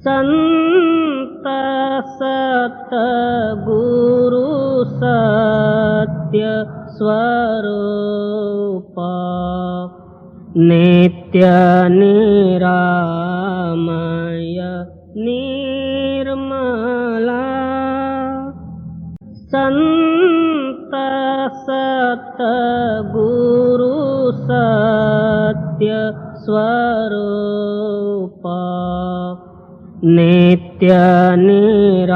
संत सतगुरु सत्य स्वरूप नित्य निरामय निर्मला संत सतगुरु सत्य स्वरूप नित्य निरामय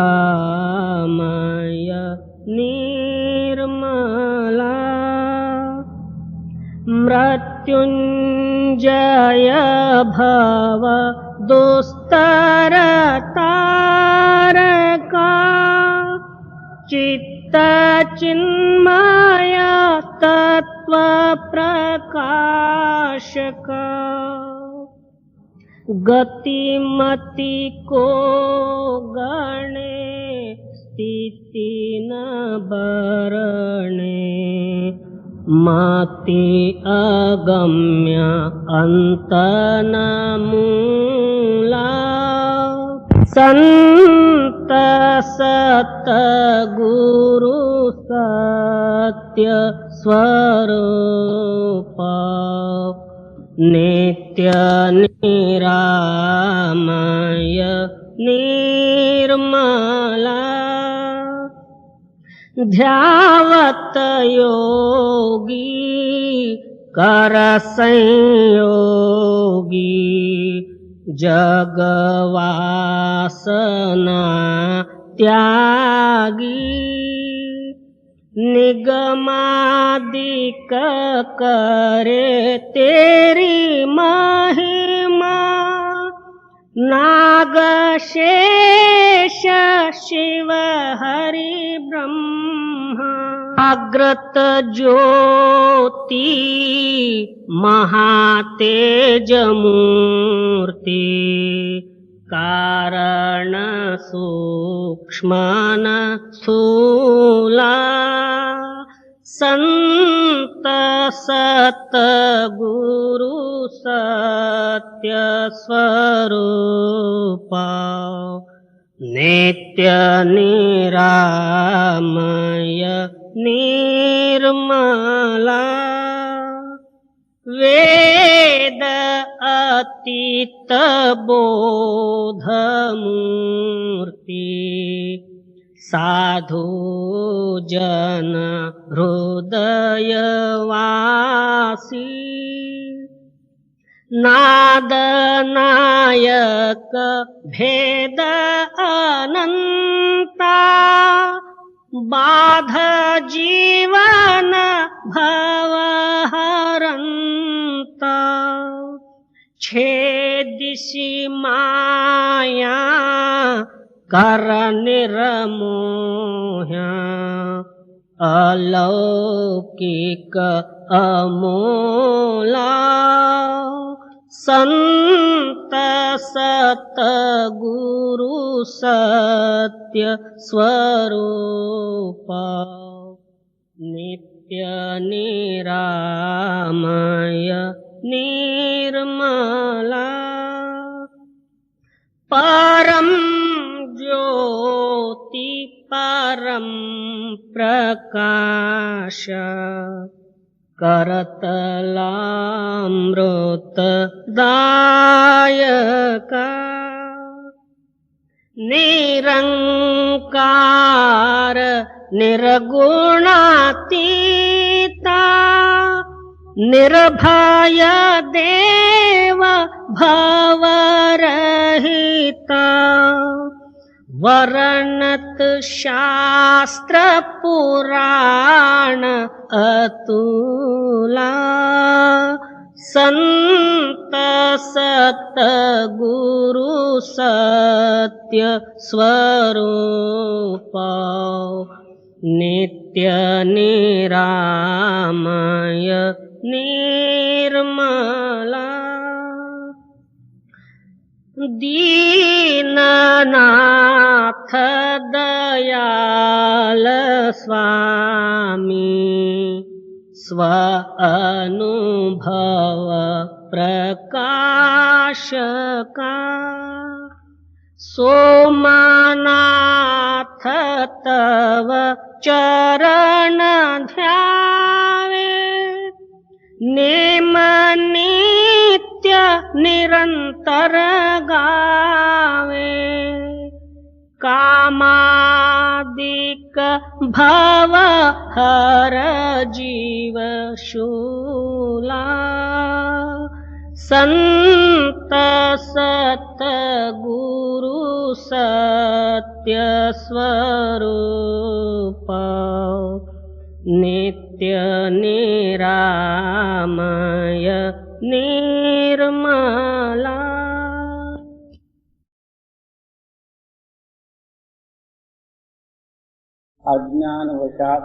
निर्मला मृत्युंजय भव दुस्तर तारका चित्त चिन्मय तत्व प्रकाशका गतिमति को गणे स्थिति न बरणे मति अगम्य अंत न मूला संत सतगुरु सत्य स्वरूप नित्य निरामय निर्मला ध्यावत योगी कर संयोगी जगवासना त्यागी निगमादिक करे तेरी महिमा नाग शेष शिव हरि ब्रह्मा अग्रत ज्योति महातेज मूर्ति कारण सूक्ष्मन स्थूला संत सतगुरु सत्य स्वरूप नित्य निरामय निर्मला वेद अतीत बोध मूर्ति साधु जन हृदय वासी नाद नायक भेद अनंता बाध जीवन भव हरंता छेदिसि माया कर निर्मोह्या अलौकिक अमोला संत सतगुरु सत्य स्वरूप नित्य निरामय निर्मला परम ज्योति परम प्रकाश करतलामृत दायका निरंकार निर्गुणातीता निर्भय देव भवरहिता वर्णत शास्त्र पुराण अतुला संत सतगुरु सत्य स्वरूप नित्य निरामय निर्मला दीननाथ दयाल स्वामी स्व अनुभव प्रकाश का सोमनाथ तव चरण ध्यावे नेम नित्य निरंतर गावे कामादिक भव हर जीव शूला संत सत गुरु सत्य स्वरूप नित्य निरामय निर्मला। अज्ञानवशात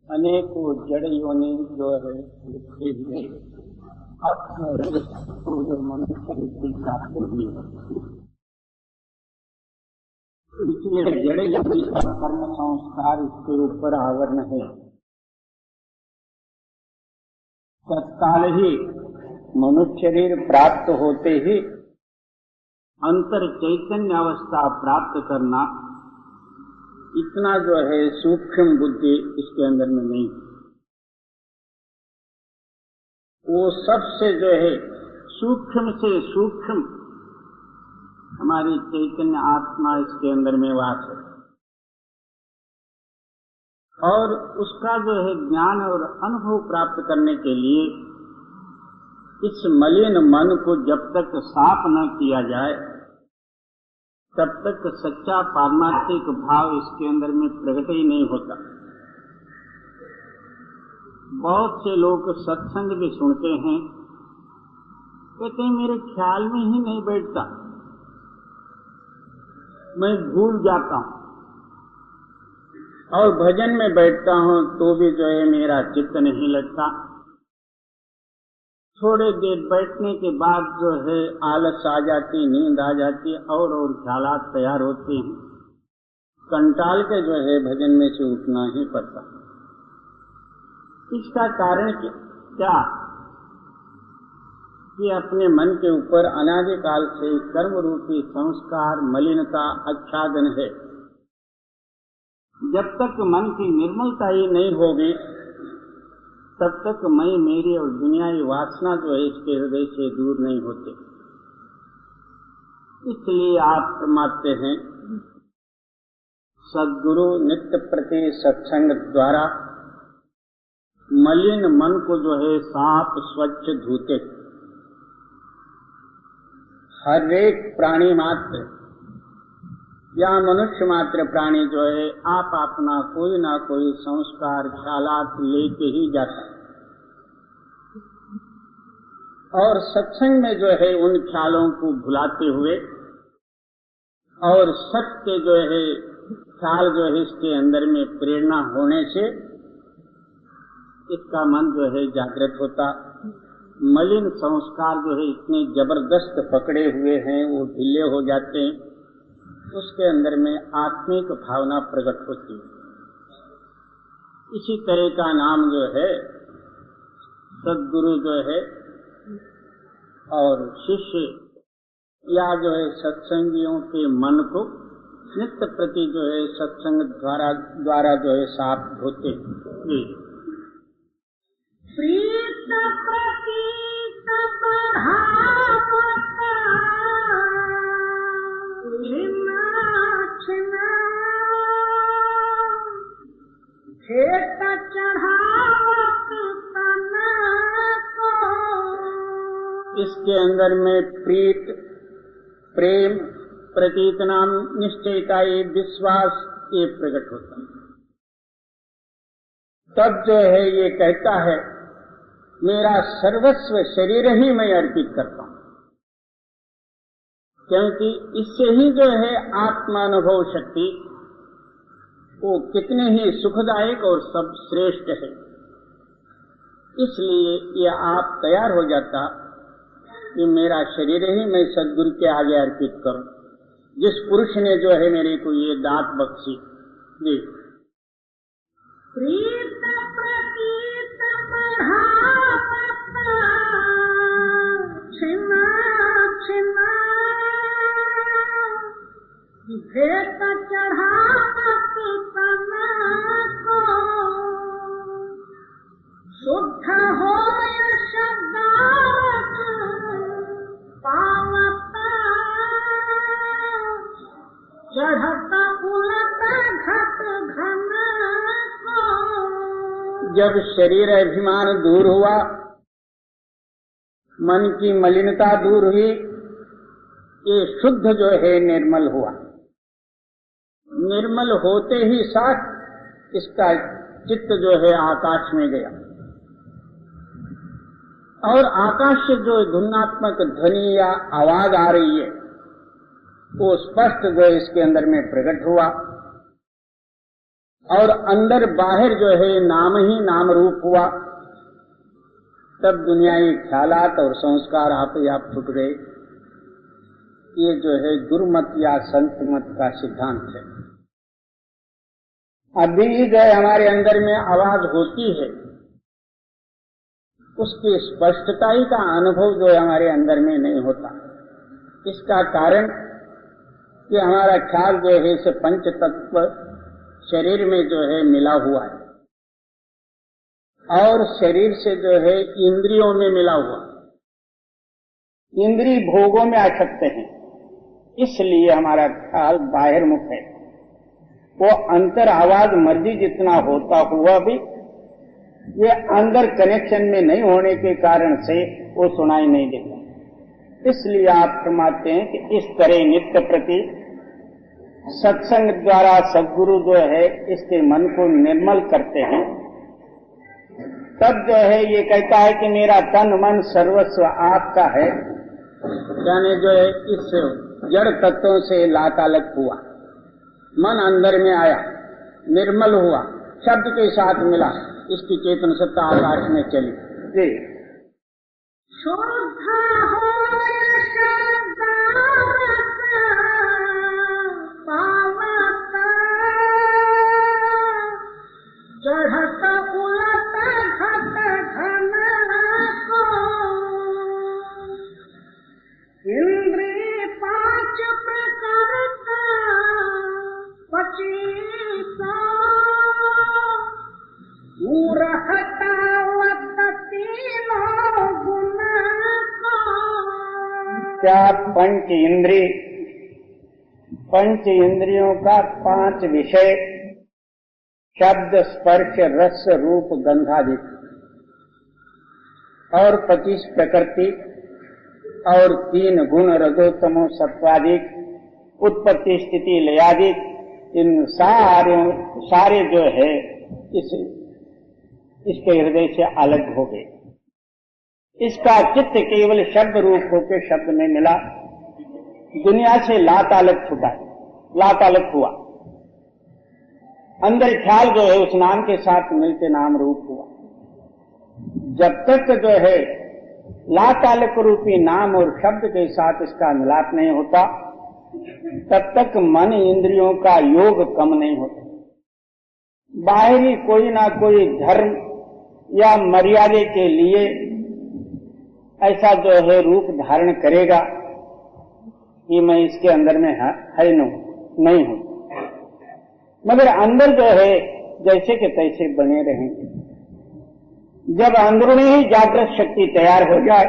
अनेकों जड़ योनि जो है मनुष्य प्राप्त हुई है। इसलिए जड़ योनि का कर्म संस्कार इसके ऊपर आवरण है। तत्काल ही मनुष्य शरीर प्राप्त होते ही अंतर चैतन्य अवस्था प्राप्त करना इतना जो है सूक्ष्म बुद्धि इसके अंदर में नहीं। वो सबसे जो है सूक्ष्म से सूक्ष्म हमारी चैतन्य आत्मा इसके अंदर में वास है और उसका जो है ज्ञान और अनुभव प्राप्त करने के लिए इस मलिन मन को जब तक साफ न किया जाए तब तक सच्चा पारमार्थिक भाव इसके अंदर में प्रकट ही नहीं होता। बहुत से लोग सत्संग भी सुनते हैं, कहते हैं मेरे ख्याल में ही नहीं बैठता, मैं भूल जाता हूं, और भजन में बैठता हूं तो भी जो है मेरा चित्त नहीं लगता। थोड़े देर बैठने के बाद जो है आलस आ जाती, नींद आ जाती और ख्यालात तैयार होते हैं, कंटाल के जो है भजन में से उठना ही पड़ता। इसका कारण क्या कि अपने मन के ऊपर अनादिकाल से कर्म रूपी संस्कार मलिनता आच्छादन है। जब तक मन की निर्मलता ही नहीं होगी तब तक मैं मेरी और दुनियावी वासना जो है इसके हृदय से दूर नहीं होते। इसलिए आप फरमाते हैं सद्गुरु नित्य प्रति सत्संग द्वारा मलिन मन को जो है साफ स्वच्छ धोते। हर एक प्राणी मात्र या मनुष्य मात्र प्राणी जो है आप अपना कोई ना कोई संस्कार ख्यालात लेके ही जाता है और सत्संग में जो है उन ख्यालों को भुलाते हुए और सत्य जो है ख्याल जो है इसके अंदर में प्रेरणा होने से इसका मन जो है जागृत होता। मलिन संस्कार जो है इतने जबरदस्त पकड़े हुए हैं वो ढीले हो जाते हैं, उसके अंदर में आत्मिक भावना प्रकट होती है। इसी तरह का नाम जो है सद्गुरु जो है और शिष्य या जो है सत्संगियों के मन को नित्य प्रति जो है सत्संग द्वारा जो है साफ होते। प्रीत प्रतीत बढ़ावत छिना छिना खेत चढ़ावत तन को। इसके अंदर में प्रीत प्रेम प्रतीत नाम निश्चयता ये विश्वास ये प्रकट होता है। तब जो है ये कहता है मेरा सर्वस्व शरीर ही मैं अर्पित करता हूं, क्योंकि इससे ही जो है आत्मानुभव शक्ति वो कितने ही सुखदायक और सब श्रेष्ठ है। इसलिए ये आप तैयार हो जाता कि मेरा शरीर ही मैं सद्गुरु के आगे अर्पित करूं, जिस पुरुष ने जो है मेरे को ये दात बख्शी। जी प्रीत प्रतीत बढ़ावत छिना छिना भेंट चढ़ावत तना को शुद्ध होय शब्दार्थ पावता चढ़ता उलट घट घन को। जब शरीर अभिमान दूर हुआ, मन की मलिनता दूर हुई, ये शुद्ध जो है निर्मल हुआ। निर्मल होते ही साथ इसका चित्त जो है आकाश में गया, और आकाश से जो ध्वन्यात्मक ध्वनि या आवाज आ रही है वो स्पष्ट जो इसके अंदर में प्रकट हुआ, और अंदर बाहर जो है नाम ही नाम रूप हुआ। तब दुनियाई ख्यालात और संस्कार आप ही आप छूट गए। ये जो है गुरुमत या संत मत का सिद्धांत है। अभी जो हमारे अंदर में आवाज होती है, उसकी स्पष्टताई का अनुभव जो हमारे अंदर में नहीं होता। इसका कारण कि हमारा ख्याल जो है इस पंच तत्व शरीर में जो है मिला हुआ है, और शरीर से जो है इंद्रियों में मिला हुआ। इंद्रिय भोगों में आसक्त हैं, इसलिए हमारा ख्याल बाहर मुख है। वो अंतर आवाज मर्जी जितना होता हुआ भी ये अंदर कनेक्शन में नहीं होने के कारण से वो सुनाई नहीं देता। इसलिए आप फरमाते हैं कि इस तरह नित्य प्रति सत्संग द्वारा सद्गुरु जो है इसके मन को निर्मल करते हैं। तब जो है ये कहता है कि मेरा तन मन सर्वस्व आपका है, यानी जो है इस जड़ तत्वों से लातालक हुआ, मन अंदर में आया, निर्मल हुआ, शब्द के साथ मिला, इसकी चेतन सत्ता आकाश में चली। जी शुद्ध होय शब्दार्थ पावता चढ़त उलट घट घन को। इंद्रिय पांच प्रकार का 25 दूर हटावत तीनों गुण को। क्या पंच इंद्रियों का 5 विषय शब्द स्पर्श रस रूप गंधादि, और 25 प्रकृति, और 3 गुण रजोतमो सत्वादिक, उत्पत्ति स्थिति लयादिक, इन सारे जो है इसके हृदय से अलग हो गए। इसका चित्त केवल शब्द रूप होकर शब्द में मिला, दुनिया से लातालक छूटा, लातालक हुआ। अंदर ख्याल जो है उस नाम के साथ मिलते नाम रूप हुआ। जब तक जो है लातालक रूपी नाम और शब्द के साथ इसका मिलाप नहीं होता, तब तक मन इंद्रियों का योग कम नहीं होता। बाहरी कोई ना कोई धर्म या मर्यादे के लिए ऐसा जो है रूप धारण करेगा कि मैं इसके अंदर में है नहीं हूं, मगर अंदर जो है जैसे के तैसे बने रहेंगे। जब अंदरूनी ही जागृत शक्ति तैयार हो जाए,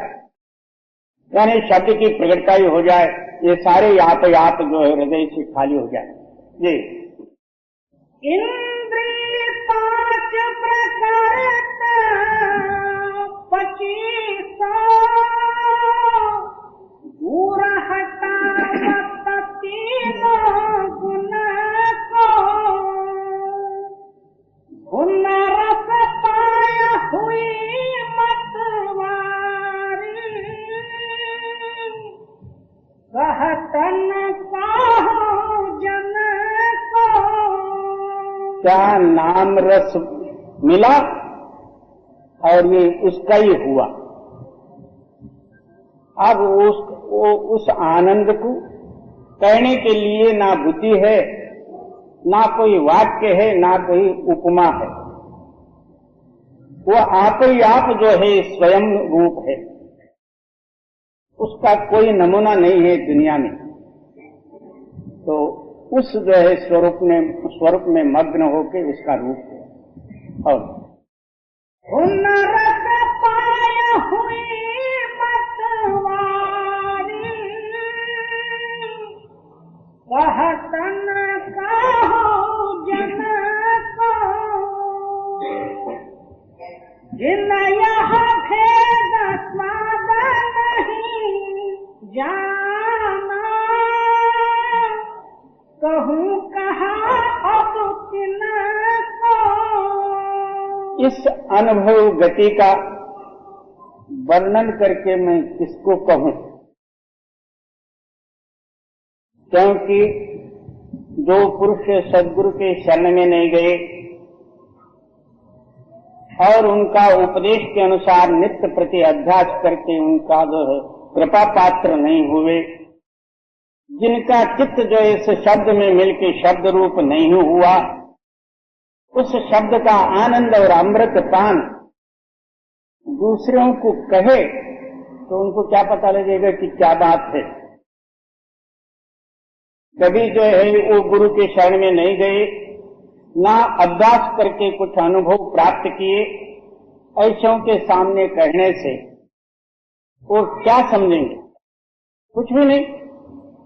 यानी शब्द की प्रकटताई हो जाए, ये सारे आप जो है हृदय से खाली हो जाए। जी इंद्रिय 5 प्रकार का 25 दूर हटावत तीनों गुण को। गुण रस पाय हुई मतवारी कहतन पाहो जन को। क्या नाम रस मिला और ये उसका ही हुआ। अब उस आनंद को कहने के लिए ना बुद्धि है, ना कोई वाक्य है, ना कोई उपमा है। वो आप ही आप जो है स्वयं रूप है, उसका कोई नमूना नहीं है दुनिया में। तो उस जो है स्वरूप में मग्न होके उसका रूप है। और हुनर से पाय हुई मतवारी, कहतन कहो जन को, जिन यह भेद स्वाद नहीं जाना, कहूँ कहा अब तिन को। इस अनुभव गति का वर्णन करके मैं किसको कहूं, क्योंकि जो पुरुष सद्गुरु के शरण में नहीं गए और उनका उपदेश के अनुसार नित्य प्रति अभ्यास करके उनका जो है कृपा पात्र नहीं हुए, जिनका चित्त जो इस शब्द में मिलके शब्द रूप नहीं हुआ, उस शब्द का आनंद और अमृत पान दूसरों को कहे तो उनको क्या पता लगेगा कि क्या बात है। कभी जो है वो गुरु के शरण में नहीं गए, ना अभ्यास करके कुछ अनुभव प्राप्त किए, ऐसों के सामने कहने से वो क्या समझेंगे? कुछ भी नहीं।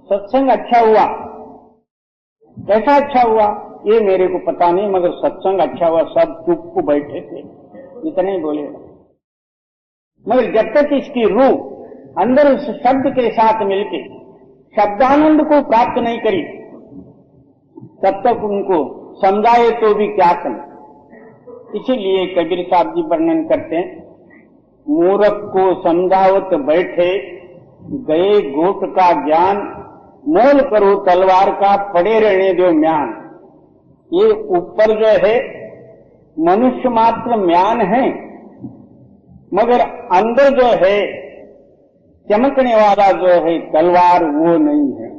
सत्संग अच्छा हुआ, कैसा अच्छा हुआ ये मेरे को पता नहीं, मगर सत्संग अच्छा हुआ, सब चुप को बैठे थे, इतना ही बोलेगा। मगर जब तक इसकी रूह अंदर उस शब्द के साथ मिलके शब्दानंद को प्राप्त नहीं करी, तब तक उनको समझाए तो भी क्या करें। इसीलिए कबीर साहब जी वर्णन करते हैं, मूर्ख को समझावत बैठे, गए गोट का ज्ञान, मोल करो तलवार का, पड़े रहने दो म्यान। ये ऊपर जो है मनुष्य मात्र म्यान है, मगर अंदर जो है चमकने वाला जो है तलवार वो नहीं है।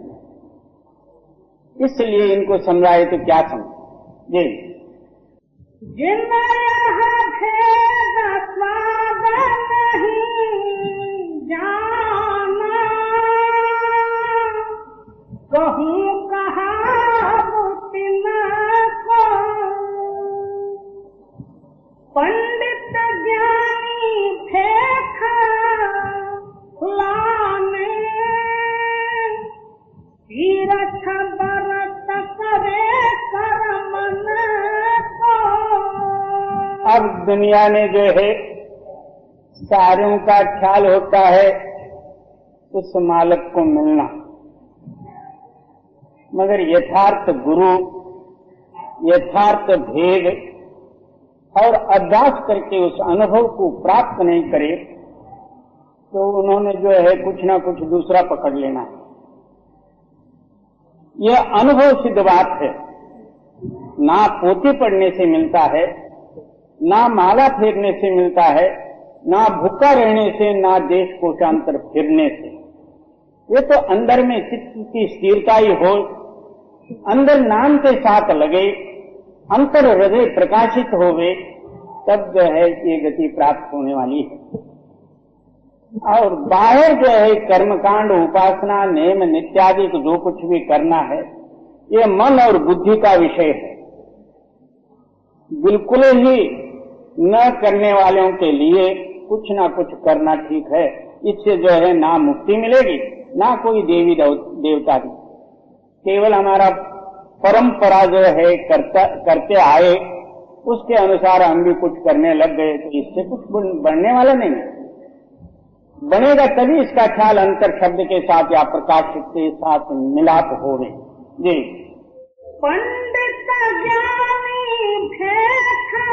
इसलिए इनको समझाए तो क्या समझे। जिन यह भेद स्वाद नहीं जाना, कहूँ कहा तिन को। पंडित ज्ञानी फेंका फुलाने, तीरथ बरत करे कर मन को। अब दुनिया में जो है सारों का ख्याल होता है उस मालिक को मिलना, मगर यथार्थ गुरु, यथार्थ भेद और अभ्यास करके उस अनुभव को प्राप्त नहीं करे तो उन्होंने जो है कुछ ना कुछ दूसरा पकड़ लेना है। यह अनुभव सिद्ध बात है, ना पोथी पढ़ने से मिलता है, ना माला फेरने से मिलता है, ना भूखा रहने से, ना देश कोशांतर फिरने से। ये तो अंदर में चित्त की स्थिरता ही हो, अंदर नाम के साथ लगे, अंतर हृदय प्रकाशित होवे, तब जो है ये गति प्राप्त होने वाली है। और बाहर जो है कर्मकांड, उपासना, नेम नित्यादि को जो कुछ भी करना है, ये मन और बुद्धि का विषय है। बिल्कुल ही न करने वालों के लिए कुछ ना कुछ करना ठीक है। इससे जो है ना मुक्ति मिलेगी, ना कोई देवी देवता की। केवल हमारा परंपरा जो है करते आए, उसके अनुसार हम भी कुछ करने लग गए तो इससे कुछ बढ़ने वाला नहीं है। बनेगा तभी इसका ख्याल अंतर शब्द के साथ या प्रकाश के साथ मिलाप हो रहे जी। पंडित ज्ञानी भेखा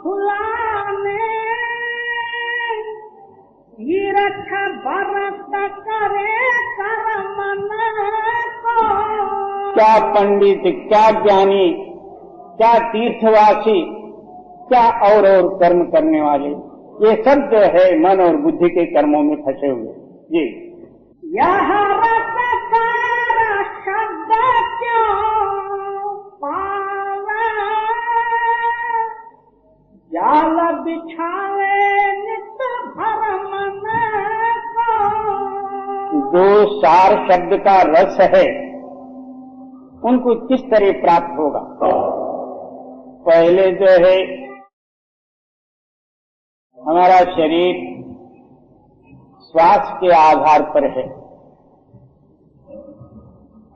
भुलाने, तीरथ बरत करे कर मन को। क्या पंडित, क्या ज्ञानी, क्या तीर्थवासी, क्या और कर्म करने वाले, ये सब जो है मन और बुद्धि के कर्मों में फंसे हुए जी। यह रससार शब्द क्यों पावे, जाल बिछावे नित भर मन को। जो सार शब्द का रस है उनको किस तरह प्राप्त होगा? पहले जो है हमारा शरीर श्वास के आधार पर है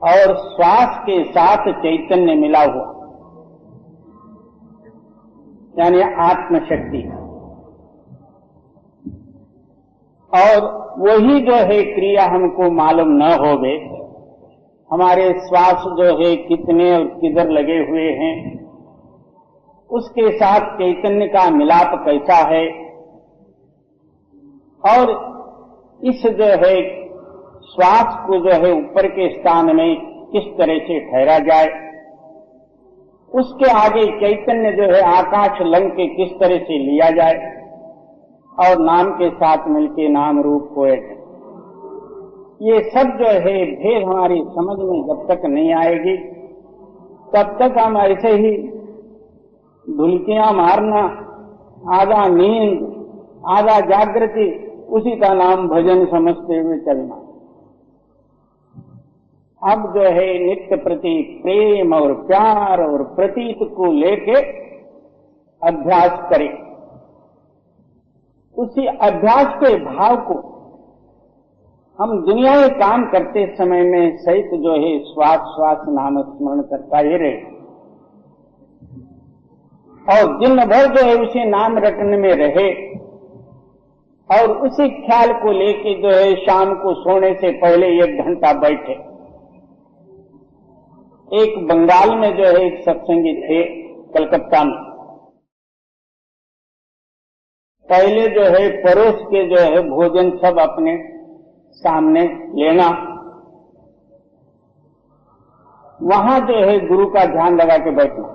और श्वास के साथ चैतन्य मिला हुआ, यानी आत्मशक्ति, और वही जो है क्रिया हमको मालूम न होवे, हमारे श्वास जो है कितने और किधर लगे हुए हैं, उसके साथ चैतन्य का मिलाप कैसा है, और इस जो है श्वास को जो है ऊपर के स्थान में किस तरह से ठहरा जाए, उसके आगे चैतन्य जो है आकाश लंग के किस तरह से लिया जाए और नाम के साथ मिलके नाम रूप होए। ये सब जो है भेद हमारी समझ में जब तक नहीं आएगी तब तक हम ऐसे ही धुलकियां मारना, आधा नींद आधा जागृति, उसी का नाम भजन समझते हुए चलना। अब जो है नित्य प्रति प्रेम और प्यार और प्रतीत को लेके अभ्यास करें। उसी अभ्यास के भाव को हम दुनिया में काम करते समय में सहित जो है श्वास श्वास नाम स्मरण करता ही रहे, और दिन भर जो है उसी नाम रटने में रहे, और उसी ख्याल को लेके जो है शाम को सोने से पहले 1 घंटा बैठे। एक बंगाल में जो है एक सत्संगी थे कलकत्ता में, पहले जो है परोस के जो है भोजन सब अपने सामने लेना, वहां जो है गुरु का ध्यान लगा के बैठना।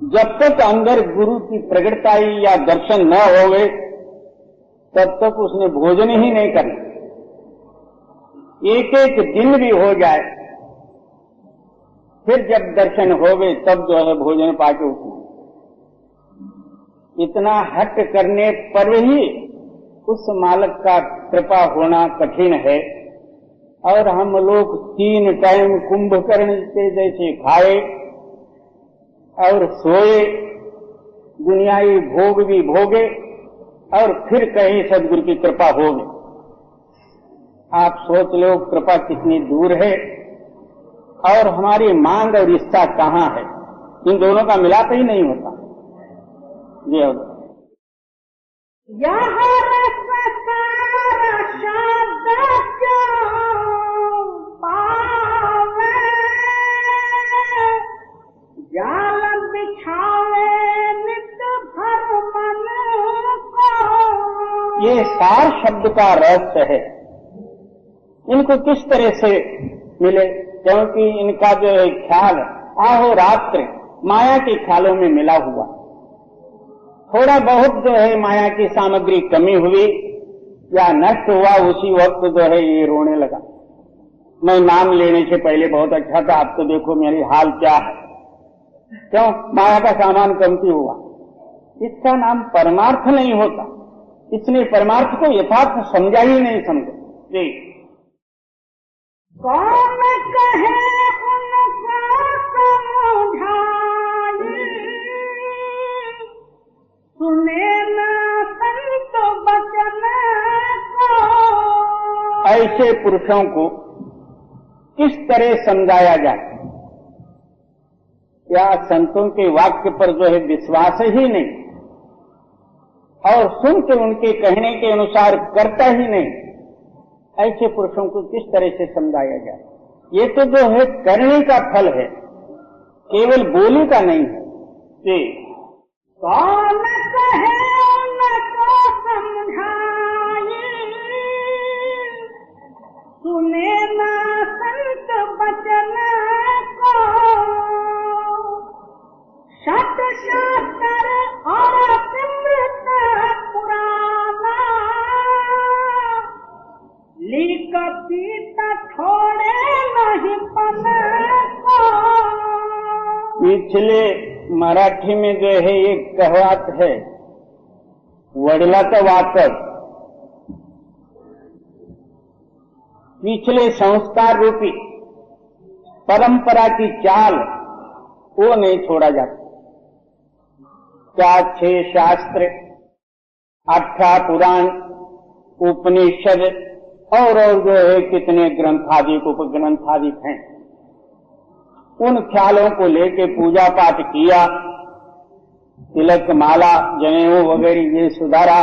जब तक अंदर गुरु की प्रगटताई या दर्शन न होवे तब तक उसने भोजन ही नहीं करना। एक एक दिन भी हो जाए, फिर जब दर्शन होवे तब जो है भोजन पाके उठना। इतना हट करने पर ही उस मालिक का कृपा होना कठिन है, और हम लोग 3 टाइम कुंभकर्ण के जैसे खाए और सोए, दुनियावी भोग भी भोगे, और फिर कहीं सदगुरु की कृपा होगी। आप सोच लो कृपा कितनी दूर है और हमारी मांग और इच्छा कहाँ है, इन दोनों का मिलाप ही नहीं होता। ये होता जाल बिछावे नित भर मन को। ये सार शब्द का रहस्य है। इनको किस तरह से मिले, क्योंकि इनका जो है ख्याल अहोरात्र माया के ख्यालों में मिला हुआ। थोड़ा बहुत जो है माया की सामग्री कमी हुई या नष्ट हुआ, उसी वक्त जो है ये रोने लगा। मैं नाम लेने से पहले बहुत अच्छा था, अब तो देखो मेरी हाल क्या है। क्यों? माया का सामान कमती हुआ। इसका नाम परमार्थ नहीं होता, इसलिए परमार्थ को यथार्थ समझा ही नहीं समझे। जी, कौन कहे उनको समझाए, सुने ना संत बचन को। ऐसे पुरुषों को किस तरह समझाया जाए? या संतों के वाक्य पर जो है विश्वास ही नहीं, और सुन के उनके कहने के अनुसार करता ही नहीं, ऐसे पुरुषों को किस तरह से समझाया जाए? ये तो जो है करने का फल है, केवल बोली का नहीं है। जी, कौन कहे उनको समझाए, सुने ना संत बचन को। शत शास्त्र और सिमृत पुराना, लिख पीत छोड़े नहीं पन को। पिछले मराठी में जो है एक कहावत है, वडिलाचं वाचक। पिछले संस्कार रूपी परंपरा की चाल वो नहीं छोड़ा जाता। क्या 6 शास्त्र, 18 पुराण, उपनिषद और जो है कितने ग्रंथादिक उपग्रंथादिक हैं, उन ख्यालों को लेके पूजा पाठ किया, तिलक माला जनेऊ वगैरह ये सुधारा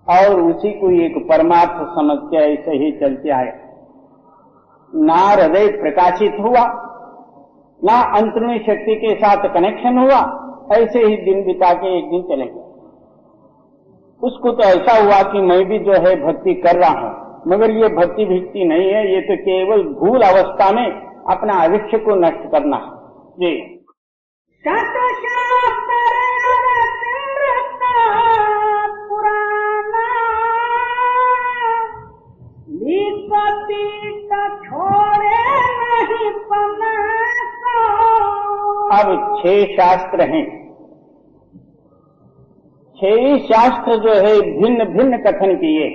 और उसी को एक परमार्थ समझ के ऐसे ही चलते आए। ना हृदय प्रकाशित हुआ, ना अंतर्मय शक्ति के साथ कनेक्शन हुआ, ऐसे ही दिन बिता के एक दिन चले गए। उसको तो ऐसा हुआ कि मैं भी जो है भक्ति कर रहा हूं, मगर ये भक्ति भिक्ति नहीं है, ये तो केवल भूल अवस्था में अपना आयुष्य को नष्ट करना है। जी अब 6 शास्त्र हैं। 6 शास्त्र जो है भिन्न भिन्न कथन किए।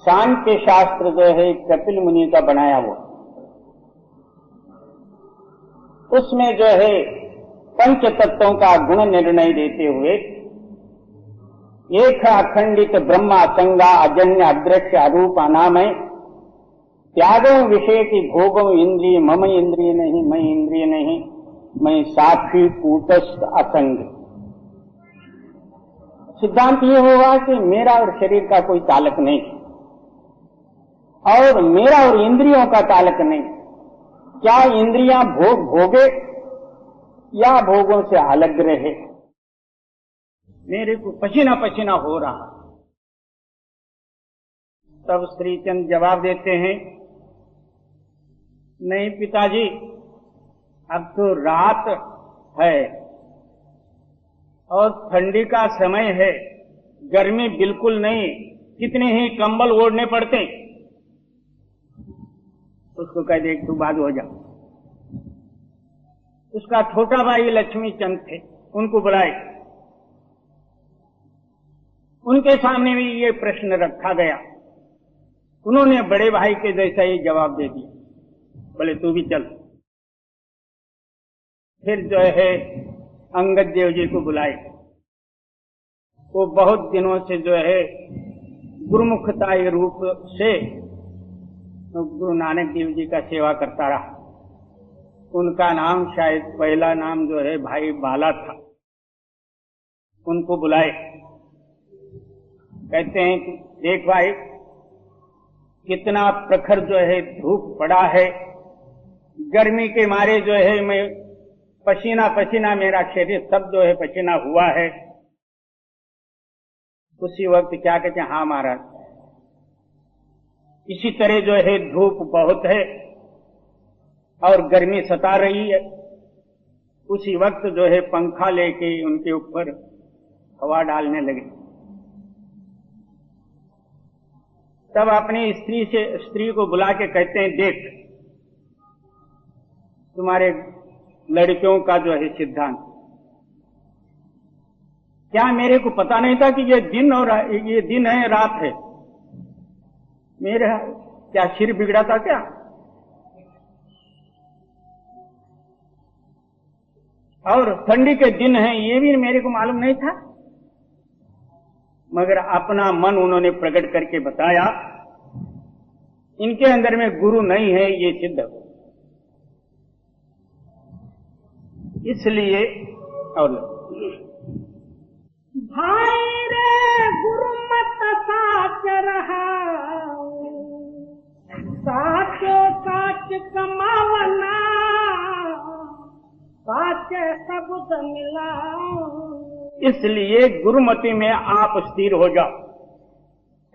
सांख्य शास्त्र जो है कपिल मुनि का बनाया हुआ, उसमें जो है पंच तत्वों का गुण निर्णय देते हुए एक अखंडित ब्रह्मा संगा अजन्य अदृश्य अरूप अनामय त्यागों विषय की भोगों इंद्रिय मम इंद्रिय नहीं, मैं इंद्रिय नहीं, मैं साक्षी कूटस्थ असंग। सिद्धांत ये हुआ कि मेरा और शरीर का कोई ताल्लुक नहीं और मेरा और इंद्रियों का ताल्लुक नहीं। क्या इंद्रियां भोग भोगे या भोगों से अलग रहे? मेरे को पसीना पसीना हो रहा। तब श्रीचंद जवाब देते हैं, नहीं पिताजी, अब तो रात है और ठंडी का समय है, गर्मी बिल्कुल नहीं, कितने ही कंबल ओढ़ने पड़ते। उसको कह दे तू बाजू हो जा। उसका छोटा भाई लक्ष्मी चंद थे, उनको बुलाए। उनके सामने भी ये प्रश्न रखा गया। उन्होंने बड़े भाई के जैसा ही जवाब दे दिया, बोले तू भी चल। फिर जो है अंगद देव जी को बुलाए। वो बहुत दिनों से जो है गुरुमुखता रूप से गुरु नानक देव जी का सेवा करता रहा। उनका नाम शायद पहला नाम जो है भाई बाला था। उनको बुलाए, कहते हैं कि देख भाई, कितना प्रखर जो है धूप पड़ा है, गर्मी के मारे जो है मैं पसीना पसीना, मेरा शरीर सब जो है पसीना हुआ है। उसी वक्त क्या कहते हैं, हाँ महाराज, इसी तरह जो है धूप बहुत है और गर्मी सता रही है। उसी वक्त जो है पंखा लेके उनके ऊपर हवा डालने लगे। तब अपनी स्त्री को बुला के कहते हैं, देख तुम्हारे लड़कियों का जो है सिद्धांत, क्या मेरे को पता नहीं था कि ये दिन है रात है? मेरा क्या सिर बिगड़ा था क्या? और ठंडी के दिन है ये भी मेरे को मालूम नहीं था। मगर अपना मन उन्होंने प्रकट करके बताया। इनके अंदर में गुरु नहीं है ये सिद्ध हो। इसलिए और भाई रे गुरु मत साच रहा, साचो साच कमावना, साच सबद मिला। इसलिए गुरुमति में आप स्थिर हो जाओ,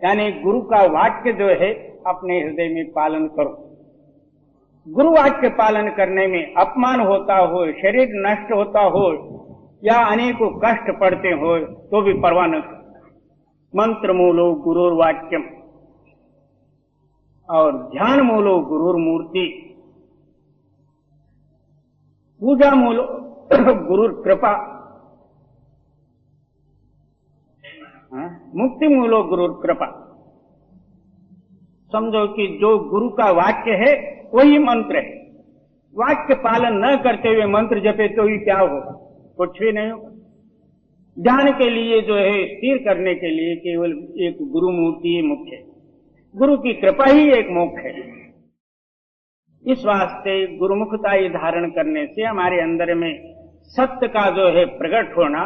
यानी गुरु का वाक्य जो है अपने हृदय में पालन करो। गुरु वाक्य पालन करने में अपमान होता हो, शरीर नष्ट होता हो या अनेकों कष्ट पड़ते हो तो भी परवाह न करो। मंत्र मूलो गुरुर वाक्यम और ध्यान मूलो गुरुर मूर्ति, पूजा मूलो गुरुर कृपा, मुक्ति मूलो गुरुर कृपा। समझो कि जो गुरु का वाक्य है वही मंत्र है। वाक्य पालन न करते हुए मंत्र जपे तो ही क्या होगा? कुछ भी नहीं होगा। ध्यान के लिए जो है, स्थिर करने के लिए केवल एक गुरु मूर्ति ही मुख्य है। गुरु की कृपा ही एक मोक्ष है। इस वास्ते गुरुमुखता ही धारण करने से हमारे अंदर में सत्य का जो है प्रकट होना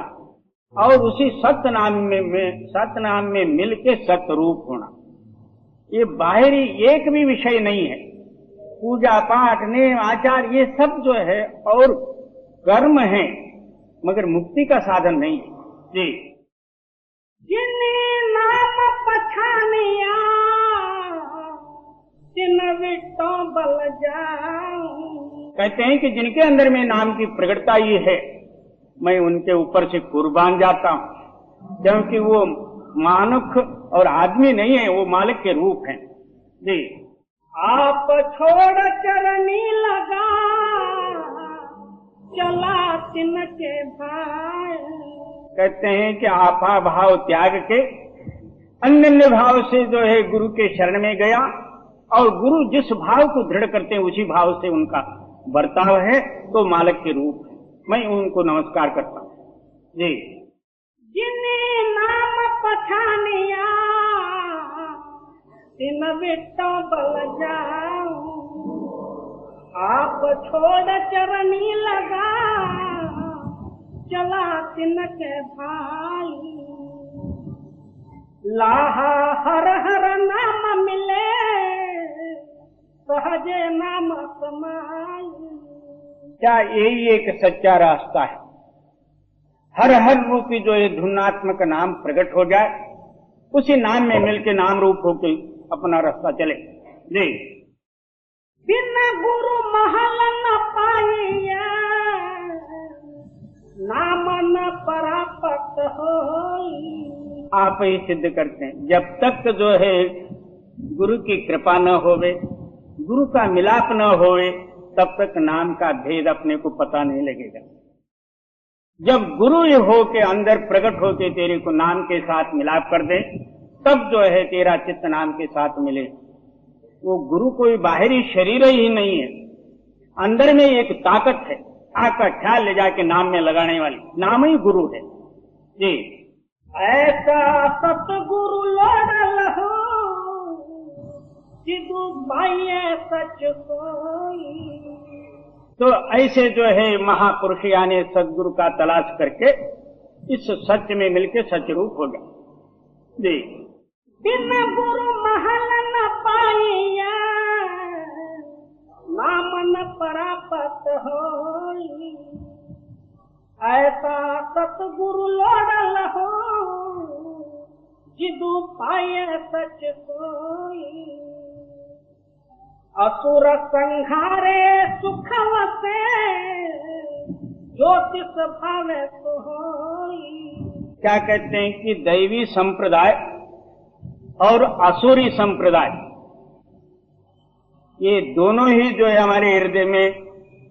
और उसी सत्य नाम में मिलके सत्य रूप होना, ये बाहरी एक भी विषय नहीं है। पूजा पाठ नेम आचार ये सब जो है और कर्म है, मगर मुक्ति का साधन नहीं है। जी, जिन्हें नाम पछानिया जिन विटों बल जाऊं। कहते हैं कि जिनके अंदर में नाम की प्रकटता ये है, मैं उनके ऊपर से कुर्बान जाता हूं, क्योंकि वो मानुख और आदमी नहीं है, वो मालिक के रूप हैं। जी, आप छोड़ चरनी लगा चला तिनके भाई। कहते हैं कि आपा भाव त्याग के अन्य भाव से जो है गुरु के शरण में गया, और गुरु जिस भाव को दृढ़ करते हैं उसी भाव से उनका बर्ताव है, तो मालिक के रूप है। मैं उनको नमस्कार करता हूँ। जी, जिन्हें नाम पछानिया तिन विटों बल जाऊं। आप छोड़ चरनी लगा चला तिनके भाई। लाहा हर हर नाम मिले सहजे नाम समाई। क्या यही एक सच्चा रास्ता है? हर हर रूपी जो ये धुनात्मक नाम प्रकट हो जाए, उसी नाम में मिलके नाम रूप होके अपना रास्ता चले। जी, बिन गुरु महल न पाइया नाम न परापत होई। आप ही सिद्ध करते हैं। जब तक जो है गुरु की कृपा न होवे, गुरु का मिलाप न होवे, तब तक नाम का भेद अपने को पता नहीं लगेगा। जब गुरु ये हो के अंदर प्रकट होके तेरे को नाम के साथ मिलाप कर दे, तब जो है तेरा चित्त नाम के साथ मिले। वो गुरु कोई बाहरी शरीर ही नहीं है, अंदर में एक ताकत है, आग का ख्याल ले जाके नाम में लगाने वाली, नाम ही गुरु है। जी, ऐसा सतगुरु लोड़ल हो जिदु भाई सच सोई। तो ऐसे जो है महापुरुष यानी सदगुरु का तलाश करके इस सत्य में मिलके सच रूप हो गया। जी, बिन गुरु महल न पाइया नाम न परापत होई। ऐसा सतगुरु लोड़ल हो जिदु पाए सच सोई। असुर संहारे सुख वसे ज्योतिष भावे तो होई। क्या कहते हैं कि दैवी संप्रदाय और असुरी संप्रदाय, ये दोनों ही जो है हमारे हृदय में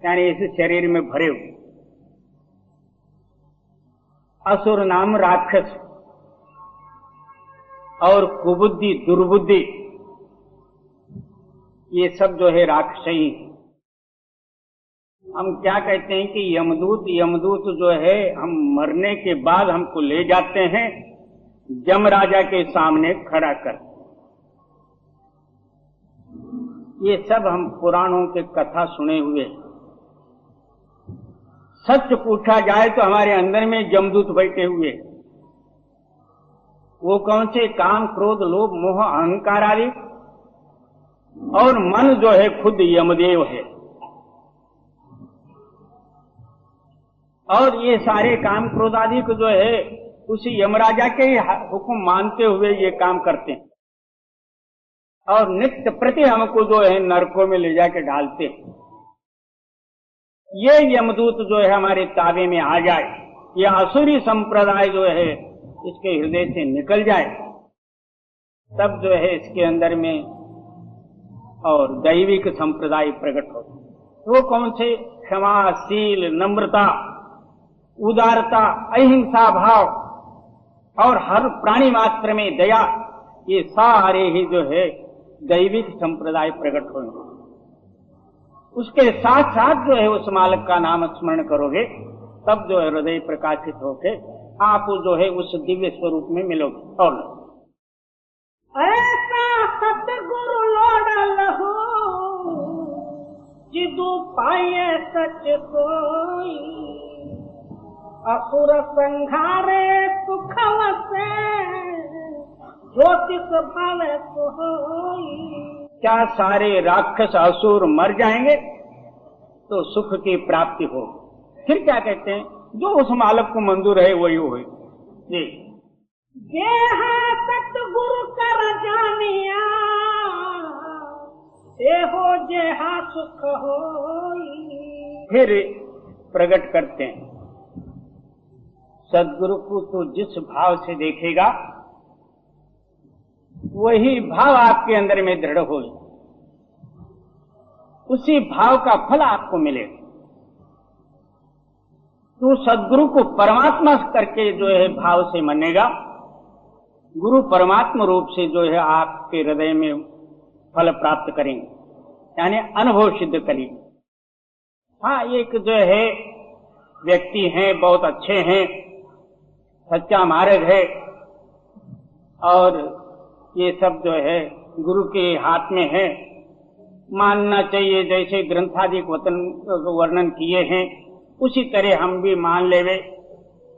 यानी इस शरीर में भरे हुए। असुर नाम राक्षस और कुबुद्धि दुर्बुद्धि, ये सब जो है राक्षसी। हम क्या कहते हैं कि यमदूत जो है हम मरने के बाद हमको ले जाते हैं यमराजा के सामने खड़ा कर। ये सब हम पुराणों के कथा सुने हुए। सच पूछा जाए तो हमारे अंदर में यमदूत बैठे हुए। वो कौन से? काम क्रोध लोभ मोह अहंकार आदि, और मन जो है खुद यमदेव है। और ये सारे काम क्रोध आदि को जो है उसी यमराजा के ही हुक्म मानते हुए ये काम करते हैं, और नित्य प्रति हमको जो है नरकों में ले जाके डालते हैं। ये यमदूत जो है हमारे ताबे में आ जाए, ये असुरी संप्रदाय जो है इसके हृदय से निकल जाए, तब जो है इसके अंदर में और दैविक संप्रदाय प्रकट हो। वो कौन से? क्षमाशील, नम्रता, उदारता, अहिंसा भाव और हर प्राणी मात्र में दया, ये सारे ही जो है दैविक संप्रदाय प्रकट होंगे। उसके साथ साथ जो है उस मालिक का नाम स्मरण करोगे, तब जो है हृदय प्रकाशित होके आप जो है उस दिव्य स्वरूप में मिलोगे। और ऐसा सतगुरु लोड़ल हो, जिदु पाए सच सोई, असुर संघारे सुखव से, ज्योतिष भावे सोई। क्या सारे राक्षस असुर मर जाएंगे तो सुख की प्राप्ति हो? फिर क्या कहते हैं, जो उस मालिक को मंजूर है वही हो जी। जेहा सतगुरु कर जानिया, एहो जेहा सुख होई। फिर प्रकट करते हैं, सदगुरु को तो जिस भाव से देखेगा वही भाव आपके अंदर में दृढ़ हो, उसी भाव का फल आपको मिलेगा। तो सदगुरु को परमात्मा करके जो है भाव से मानेगा, गुरु परमात्मा रूप से जो है आपके हृदय में फल प्राप्त करेंगे, यानी अनुभव सिद्ध करेंगे। हाँ, एक जो है व्यक्ति हैं, बहुत अच्छे हैं, सच्चा मार्ग है, और ये सब जो है गुरु के हाथ में है, मानना चाहिए। जैसे ग्रंथादि वर्णन किए हैं उसी तरह हम भी मान लेवे,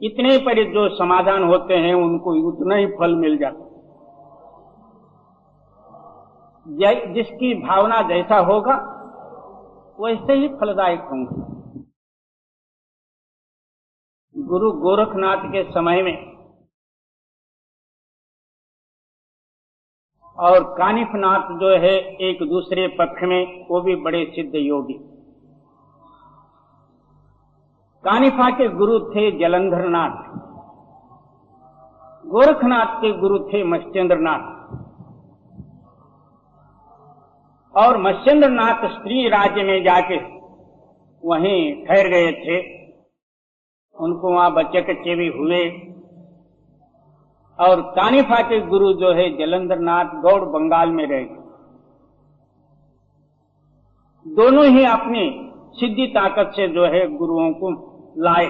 इतने पर जो समाधान होते हैं उनको उतना ही फल मिल जाता। जिसकी भावना जैसा होगा वैसे ही फलदायक होंगे। गुरु गोरखनाथ के समय में और कानिफनाथ जो है एक दूसरे पक्ष में, वो भी बड़े सिद्ध योगी। कानिफा के गुरु थे जलंधरनाथ, गोरखनाथ के गुरु थे मत्स्येंद्रनाथ। और मत्स्येंद्रनाथ स्त्री राज्य में जाके वहीं ठहर गए थे, उनको वहां बच्चे कच्चे भी हुए। और कानिफा के गुरु जो है जलंधरनाथ गौड़ बंगाल में रहे। दोनों ही अपनी सिद्धि ताकत से जो है गुरुओं को लाए।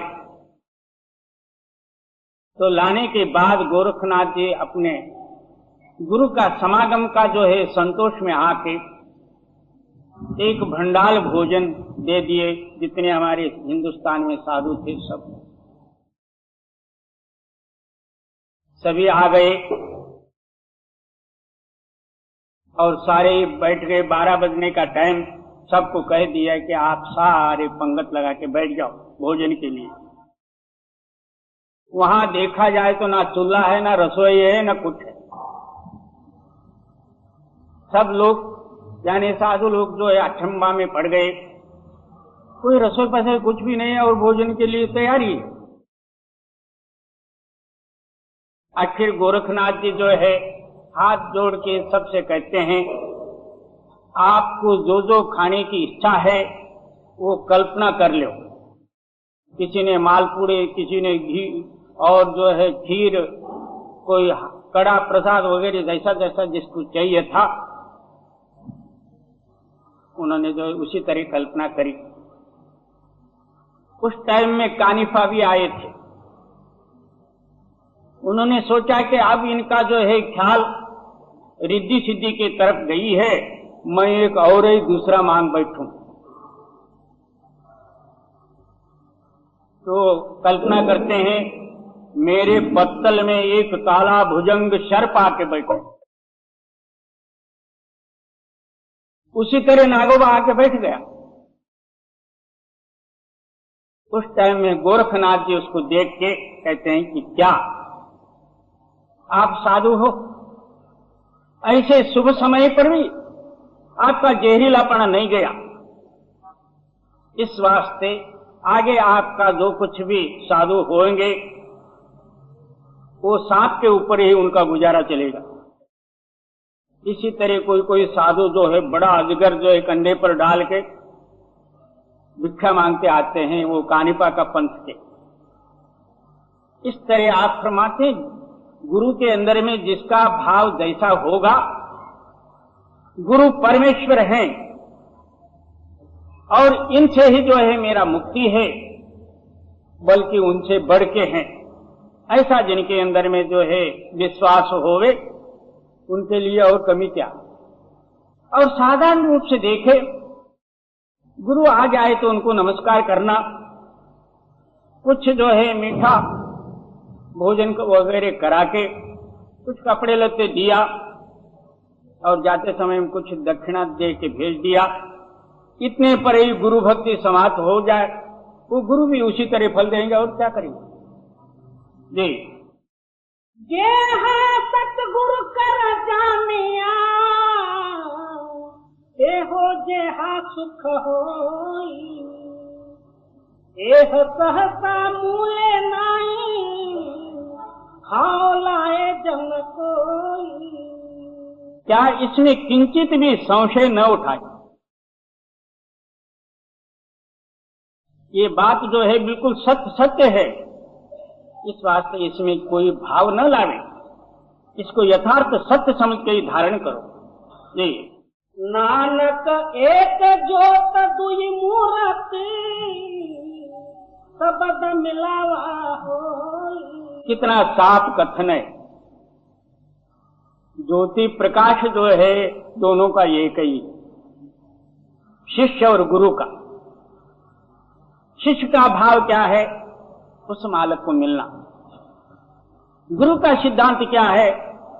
तो लाने के बाद गोरखनाथ जी अपने गुरु का समागम का जो है संतोष में आके एक भंडाल भोजन दे दिए। जितने हमारे हिंदुस्तान में साधु थे सभी आ गए और सारे बैठ गए। 12 बजने का टाइम, सबको कह दिया कि आप सारे पंगत लगा के बैठ जाओ भोजन के लिए। वहां देखा जाए तो ना चूल्हा है, ना रसोई है, ना कुछ है। सब लोग यानी साधु लोग जो है अठंबा में पड़ गए, कोई रसोई पैसे कुछ भी नहीं है और भोजन के लिए तैयारी है। आखिर गोरखनाथ जी जो है हाथ जोड़ के सबसे कहते हैं, आपको जो जो खाने की इच्छा है वो कल्पना कर लो। किसी ने मालपूड़े, किसी ने घी और जो है खीर, कोई कड़ा प्रसाद वगैरह जैसा जैसा जिसको चाहिए था उन्होंने जो उसी तरह कल्पना करी। उस टाइम में कानिफा भी आए थे। उन्होंने सोचा कि अब इनका जो है ख्याल रिद्धि सिद्धि की तरफ गई है, मैं एक और ही दूसरा मांग बैठूं। तो कल्पना करते हैं, मेरे पत्तल में एक काला भुजंग सर्प आके बैठे। उसी तरह नागोबा आके बैठ गया। उस टाइम में गोरखनाथ जी उसको देख के कहते हैं कि क्या आप साधु हो? ऐसे शुभ समय पर भी आपका जहरीलापना नहीं गया। इस वास्ते आगे आपका जो कुछ भी साधु होंगे वो सांप के ऊपर ही उनका गुजारा चलेगा। इसी तरह कोई कोई साधु जो है बड़ा अजगर जो है कंधे पर डाल के भिक्षा मांगते आते हैं, वो कानिपा का पंथ के। इस तरह आप फरमाते, गुरु के अंदर में जिसका भाव जैसा होगा गुरु परमेश्वर हैं और इनसे ही जो है मेरा मुक्ति है, बल्कि उनसे बढ़ के हैं, ऐसा जिनके अंदर में जो है विश्वास होवे, उनके लिए और कमी क्या। और साधारण रूप से देखे, गुरु आ जाए तो उनको नमस्कार करना, कुछ जो है मीठा भोजन वगैरह करा के कुछ कपड़े लत्ते दिया और जाते समय में कुछ दक्षिणा दे के भेज दिया, इतने पर ही गुरु भक्ति समाप्त हो जाए, वो गुरु भी उसी तरह फल देंगे। और क्या करेंगे जी। जे हाँ सतगुरु कर जानिया, एहो जे हाँ सुख होई, एह सहसा मूले नाई, हाव लाए जन कोई। क्या इसमें किंचित भी संशय न उठाए। ये बात जो है बिल्कुल सत्य है, इस वास्ते इसमें कोई भाव न लावे, इसको यथार्थ सत्य समझ के ही धारण करो जी। नानक एक जोत दुई मूरति, सबद मिलावा होई। कितना साफ कथन है। ज्योति प्रकाश जो है दोनों का एक ही, शिष्य और गुरु का। शिष्य का भाव क्या है? उस मालिक को मिलना। गुरु का सिद्धांत क्या है?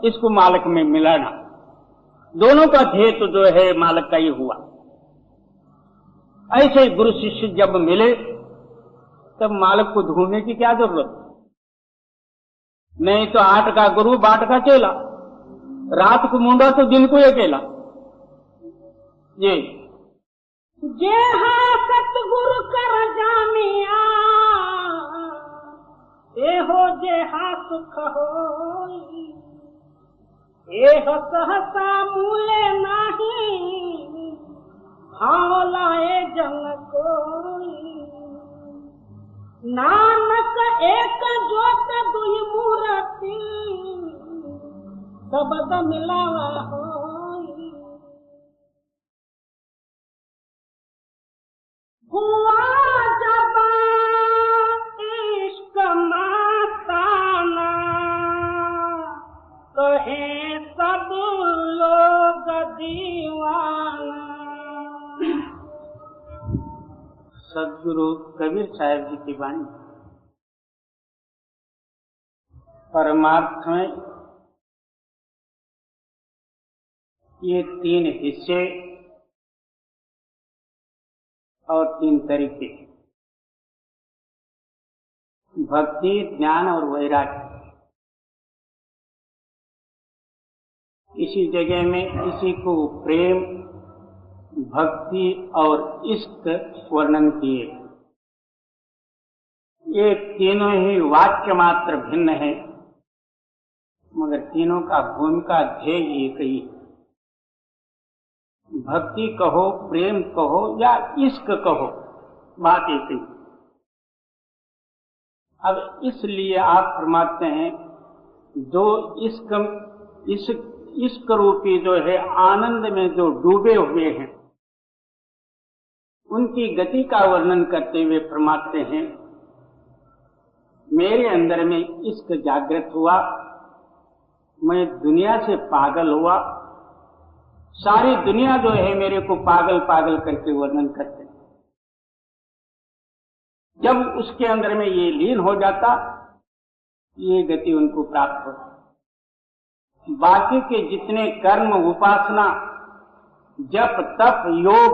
इसको मालिक में मिलाना। दोनों का ध्येय तो जो है मालिक का ही हुआ। ऐसे गुरु शिष्य जब मिले तब मालिक को ढूंढने की क्या जरूरत? नहीं तो आठ का गुरु बाट का चेला, रात को मुंडा तो दिन को अकेला। ये जे हाँ सतगुरु कर जानिया, एहो जे हाँ सुख होई, एह सहसा मूले नाही, हाव लाए जन कोई। नानक एक जोत दुई मूरति, सबद मिलावा होई। हुआ जब इश्क मस्ताना, कहे सब लोग दीवाना। सदगुरु कबीर साहब जी की वाणी। परमार्थ में ये तीन हिस्से और तीन तरीके, भक्ति, ज्ञान और वैराग्य। इसी जगह में इसी को प्रेम, भक्ति और इश्क वर्णन किए। ये तीनों ही वाक्य मात्र भिन्न है, मगर तीनों का भूमिका ध्येय एक ही। भक्ति कहो, प्रेम कहो या इश्क कहो, बात एक ही। अब इसलिए आप फरमाते हैं जो इश्क रूपी जो है आनंद में जो डूबे हुए हैं, उनकी गति का वर्णन करते हुए फरमाते हैं, मेरे अंदर में इश्क जागृत हुआ, मैं दुनिया से पागल हुआ। सारी दुनिया जो है मेरे को पागल पागल करके वर्णन करते हैं। जब उसके अंदर में ये लीन हो जाता, ये गति उनको प्राप्त होती। बाकी के जितने कर्म, उपासना, जप, तप, योग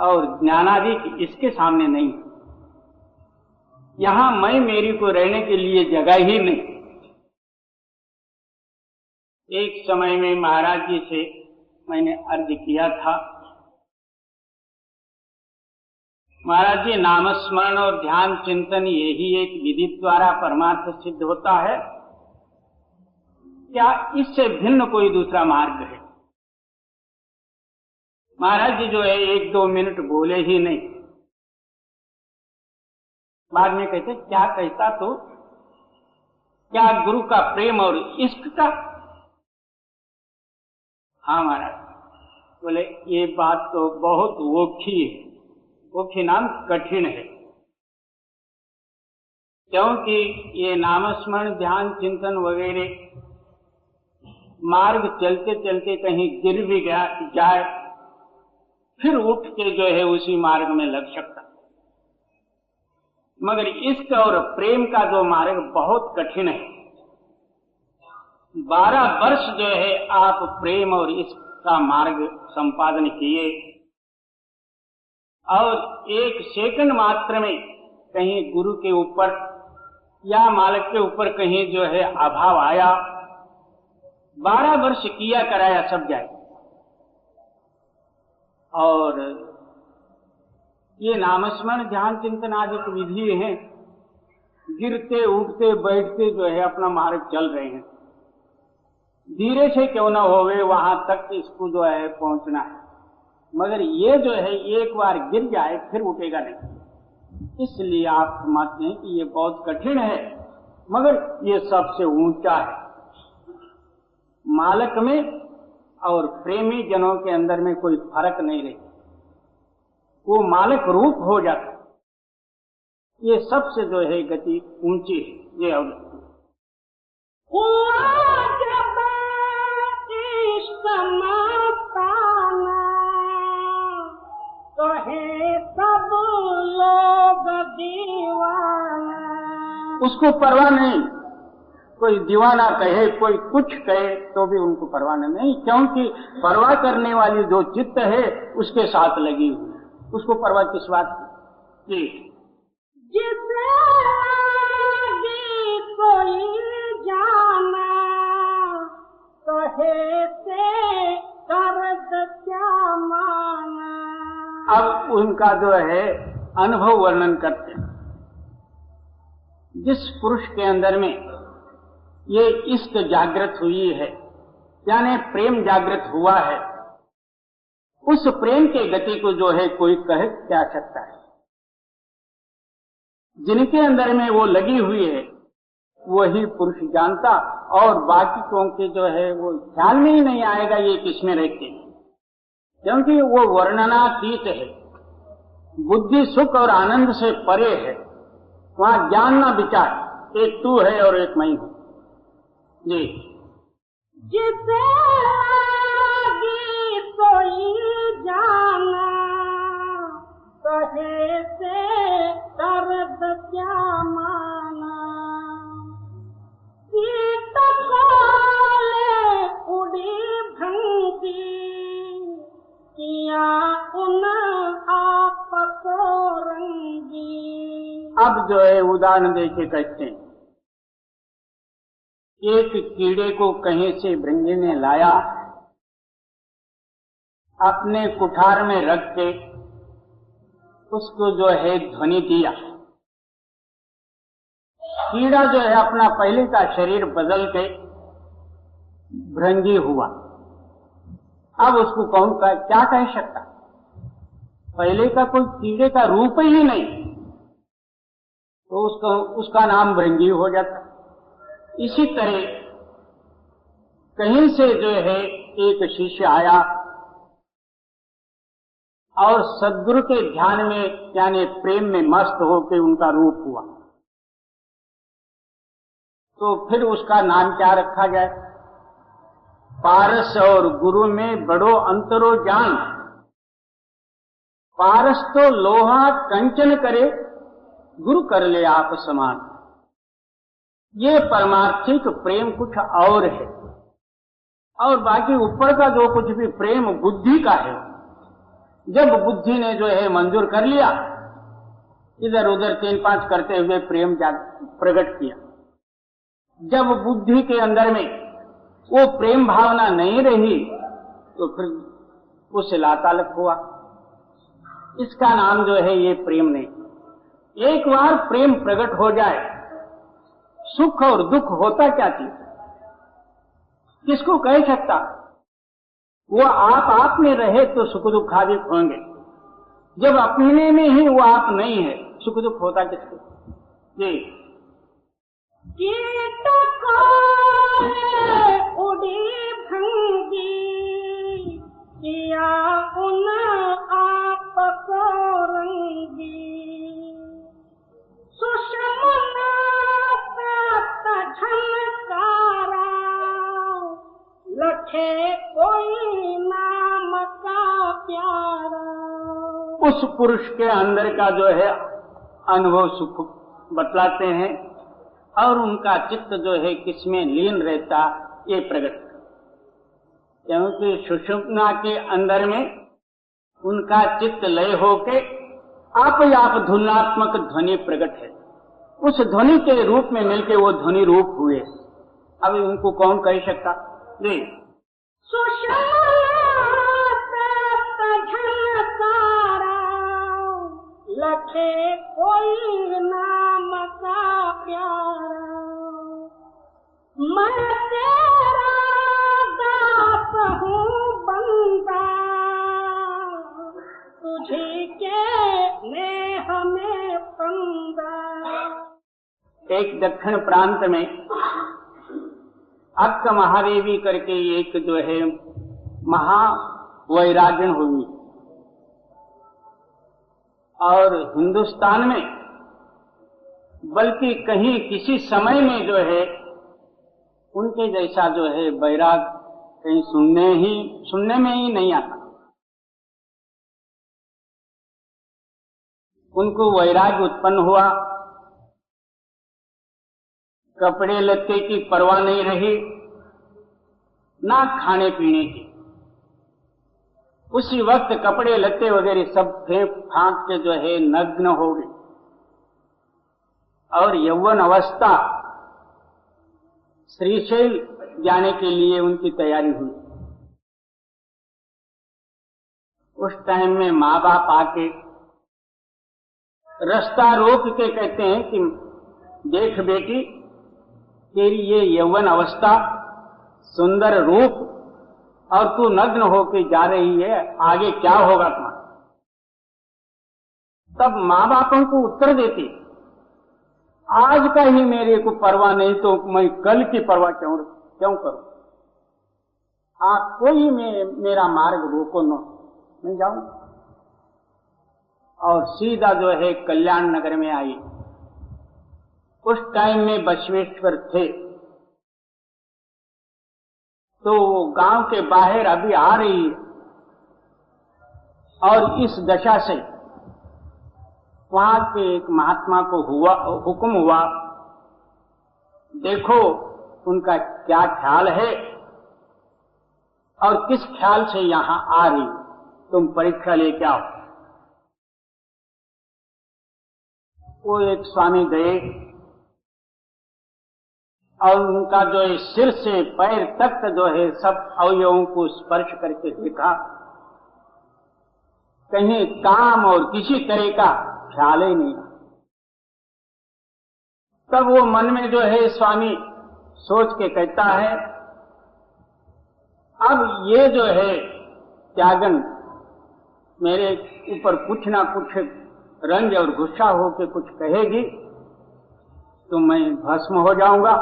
और ज्ञानादि इसके सामने नहीं। यहां मैं मेरी को रहने के लिए जगह ही नहीं। एक समय में महाराज जी से मैंने अर्ज किया था, महाराज जी नामस्मरण और ध्यान चिंतन यही एक विधि द्वारा परमार्थ सिद्ध होता है, क्या इससे भिन्न कोई दूसरा मार्ग है? महाराज जी जो है 1-2 मिनट बोले ही नहीं। बाद में कहते क्या कहता तो, क्या गुरु का प्रेम और इश्क का? हाँ महाराज, बोले ये बात तो बहुत ओखी है। ओखी नाम कठिन है, क्योंकि ये नामस्मरण ध्यान चिंतन वगैरह मार्ग चलते चलते कहीं गिर भी जाए फिर उठ के जो है उसी मार्ग में लग सकता। मगर इश्क और प्रेम का जो मार्ग बहुत कठिन है। 12 वर्ष जो है आप प्रेम और इश्क का मार्ग संपादन किए और 1 सेकंड मात्र में कहीं गुरु के ऊपर या मालिक के ऊपर कहीं जो है अभाव आया, 12 वर्ष किया कराया सब जाए। और ये नामस्मरण ध्यान चिंतन आदि की विधि है, गिरते उठते बैठते जो है अपना मार्ग चल रहे हैं। धीरे से क्यों न होवे वहां तक इसको जो है पहुंचना है, मगर ये जो है एक बार गिर जाए फिर उठेगा नहीं। इसलिए आप समझते हैं कि ये बहुत कठिन है, मगर ये सबसे ऊंचा है। मालक में और प्रेमी जनों के अंदर में कोई फर्क नहीं रहे, वो मालक रूप हो जाता। ये सबसे जो है गति ऊंची है। ये और तो है सब लोग दीवाना। उसको परवाह नहीं, कोई दीवाना कहे कोई कुछ कहे तो भी उनको परवाह नहीं, क्योंकि परवाह करने वाली जो चित्त है उसके साथ लगी हुई, उसको परवाह किस बात की। जिसे आगे कोई जाना तो है से कर्ज क्या माना। अब उनका जो है अनुभव वर्णन करते हैं। जिस पुरुष के अंदर में ये इश्क जागृत हुई है, यानी प्रेम जागृत हुआ है, उस प्रेम के गति को जो है कोई कह क्या सकता है। जिनके अंदर में वो लगी हुई है वही पुरुष जानता, और बाकी को के जो है वो ख्याल में ही नहीं आएगा ये किसमें रहते हैं, क्योंकि वो वर्णनातीत है, बुद्धि सुख और आनंद से परे है। वहां ज्ञान ना विचार, एक तू है और एक मैं हूं। जी जिसे आगे कोई जाना तो है से कर्ज क्या माना। कीट कोले उड़ी भंगी किया उन आप को रंगी। अब जो है उदाहरण देके कहते हैं, एक कीड़े को कहीं से भृंगी ने लाया, अपने कुठार में रख के उसको जो है ध्वनि दिया। कीड़ा जो है अपना पहले का शरीर बदल के भृंगी हुआ। अब उसको कौन क्या कह सकता, पहले का कोई कीड़े का रूप ही नहीं, तो उसका नाम भृंगी हो जाता। इसी तरह कहीं से जो है एक शिष्य आया और सद्गुरु के ध्यान में यानी प्रेम में मस्त होकर उनका रूप हुआ, तो फिर उसका नाम क्या रखा जाए। पारस और गुरु में बड़ो अंतरो जान, पारस तो लोहा कंचन करे, गुरु कर ले आप समान। ये परमार्थिक प्रेम कुछ और है, और बाकी ऊपर का जो कुछ भी प्रेम बुद्धि का है। जब बुद्धि ने जो है मंजूर कर लिया, इधर उधर 3-5 करते हुए प्रेम प्रकट किया। जब बुद्धि के अंदर में वो प्रेम भावना नहीं रही तो फिर उससे लातालक हुआ। इसका नाम जो है ये प्रेम नहीं। एक बार प्रेम प्रकट हो जाए, सुख और दुख होता क्या चीज, किसको कह सकता। वो आप में रहे तो सुख दुखादिक होंगे, जब अपने में ही वो आप नहीं है, सुख दुख होता किसको। जी कीट को उड़ी भंगी किया उस पुरुष के अंदर का जो है अनुभव सुख बतलाते हैं और उनका चित्त जो है किसमें लीन रहता ये प्रकट, क्योंकि सुषुप्ना के अंदर में उनका चित्त लय होके आप धुनात्मक ध्वनि प्रकट है, उस ध्वनि के रूप में मिलके वो ध्वनि रूप हुए। अब उनको कौन कह सकता? लखे कोई नाम का प्यारा, मैं तेरा दास हूँ बंदा, तुझे के नेह में पंदा। एक दक्षिण प्रांत में अक्क महादेवी करके एक जो है महावैराग्य हुई, और हिंदुस्तान में बल्कि कहीं किसी समय में जो है उनके जैसा जो है वैराग कहीं सुनने में ही नहीं आता। उनको वैराग्य उत्पन्न हुआ, कपड़े लत्ते की परवाह नहीं रही, ना खाने पीने की। उसी वक्त कपड़े लत्ते वगैरह सब फेंक फांक के जो है नग्न हो गए, और यौवन अवस्था श्रीशैल जाने के लिए उनकी तैयारी हुई। उस टाइम में माँ बाप आके रास्ता रोक के कहते हैं कि देख बेटी, तेरी ये यौवन अवस्था, सुंदर रूप, और तू नग्न होके जा रही है, आगे क्या होगा तुम्हारा? तब माँ बापों को उत्तर देती, आज का ही मेरे को परवाह नहीं तो मैं कल की परवाह क्यों करूं? आप कोई मेरा मार्ग रोको न, मैं जाऊं। और सीधा जो है कल्याण नगर में आई। उस टाइम में बसवेश्वर थे, तो वो गांव के बाहर अभी आ रही है, और इस दशा से वहां के एक महात्मा को हुक्म हुआ, देखो उनका क्या ख्याल है और किस ख्याल से यहां आ रही, तुम परीक्षा लेके आओ। वो एक स्वामी गए और उनका जो है सिर से पैर तक जो है सब अवयवों को स्पर्श करके देखा, कहीं काम और किसी तरह का ख्याल ही नहीं। तब वो मन में जो है स्वामी सोच के कहता है, अब ये जो है त्यागन मेरे ऊपर कुछ ना कुछ रंज और गुस्सा होके कुछ कहेगी तो मैं भस्म हो जाऊंगा।